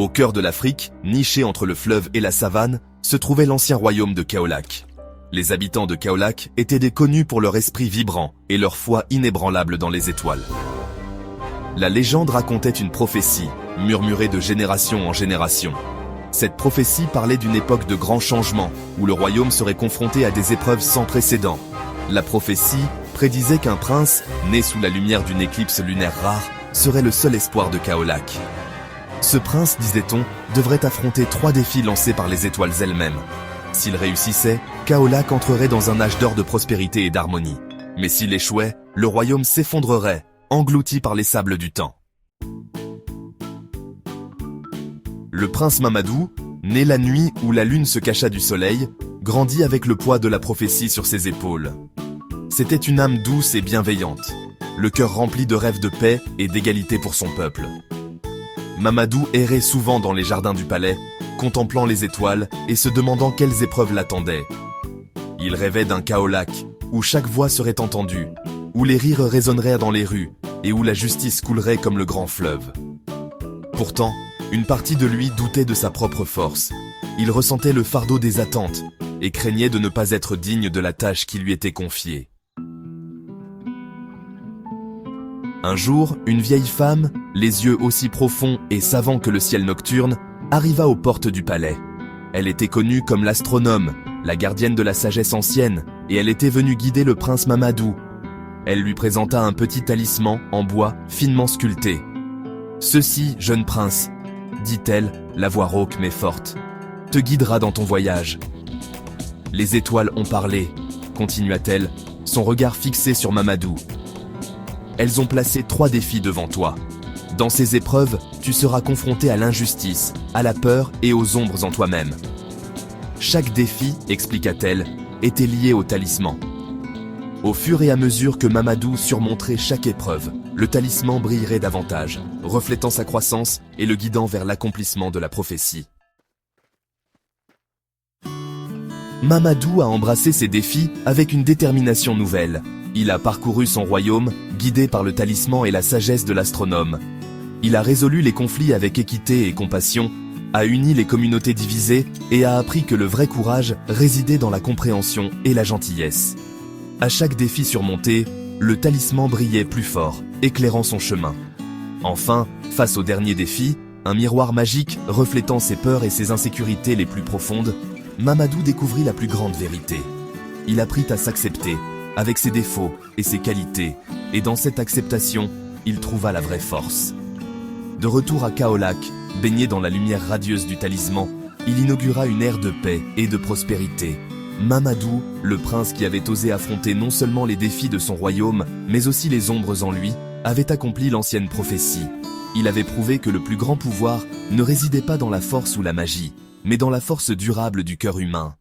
Au cœur de l'Afrique, niché entre le fleuve et la savane, se trouvait l'ancien royaume de Kaolack. Les habitants de Kaolack étaient connus pour leur esprit vibrant et leur foi inébranlable dans les étoiles. La légende racontait une prophétie, murmurée de génération en génération. Cette prophétie parlait d'une époque de grands changements, où le royaume serait confronté à des épreuves sans précédent. La prophétie prédisait qu'un prince, né sous la lumière d'une éclipse lunaire rare, serait le seul espoir de Kaolack. Ce prince, disait-on, devrait affronter 3 défis lancés par les étoiles elles-mêmes. S'il réussissait, Kaolack entrerait dans un âge d'or de prospérité et d'harmonie. Mais s'il échouait, le royaume s'effondrerait, englouti par les sables du temps. Le prince Mamadou, né la nuit où la lune se cacha du soleil, grandit avec le poids de la prophétie sur ses épaules. C'était une âme douce et bienveillante, le cœur rempli de rêves de paix et d'égalité pour son peuple. Mamadou errait souvent dans les jardins du palais, contemplant les étoiles et se demandant quelles épreuves l'attendaient. Il rêvait d'un Kaolack, où chaque voix serait entendue, où les rires résonneraient dans les rues et où la justice coulerait comme le grand fleuve. Pourtant, une partie de lui doutait de sa propre force. Il ressentait le fardeau des attentes et craignait de ne pas être digne de la tâche qui lui était confiée. Un jour, une vieille femme, les yeux aussi profonds et savants que le ciel nocturne, arriva aux portes du palais. Elle était connue comme l'astronome, la gardienne de la sagesse ancienne, et elle était venue guider le prince Mamadou. Elle lui présenta un petit talisman en bois finement sculpté. « Ceci, jeune prince, dit-elle, la voix rauque mais forte, te guidera dans ton voyage. » Les étoiles ont parlé, continua-t-elle, son regard fixé sur Mamadou. Elles ont placé 3 défis devant toi. Dans ces épreuves, tu seras confronté à l'injustice, à la peur et aux ombres en toi-même. Chaque défi, expliqua-t-elle, était lié au talisman. Au fur et à mesure que Mamadou surmonterait chaque épreuve, le talisman brillerait davantage, reflétant sa croissance et le guidant vers l'accomplissement de la prophétie. Mamadou a embrassé ces défis avec une détermination nouvelle. Il a parcouru son royaume, guidé par le talisman et la sagesse de l'astronome. Il a résolu les conflits avec équité et compassion, a uni les communautés divisées et a appris que le vrai courage résidait dans la compréhension et la gentillesse. À chaque défi surmonté, le talisman brillait plus fort, éclairant son chemin. Enfin, face au dernier défi, un miroir magique reflétant ses peurs et ses insécurités les plus profondes, Mamadou découvrit la plus grande vérité. Il apprit à s'accepter, avec ses défauts et ses qualités, et dans cette acceptation, il trouva la vraie force. De retour à Kaolack, baigné dans la lumière radieuse du talisman, il inaugura une ère de paix et de prospérité. Mamadou, le prince qui avait osé affronter non seulement les défis de son royaume, mais aussi les ombres en lui, avait accompli l'ancienne prophétie. Il avait prouvé que le plus grand pouvoir ne résidait pas dans la force ou la magie, mais dans la force durable du cœur humain.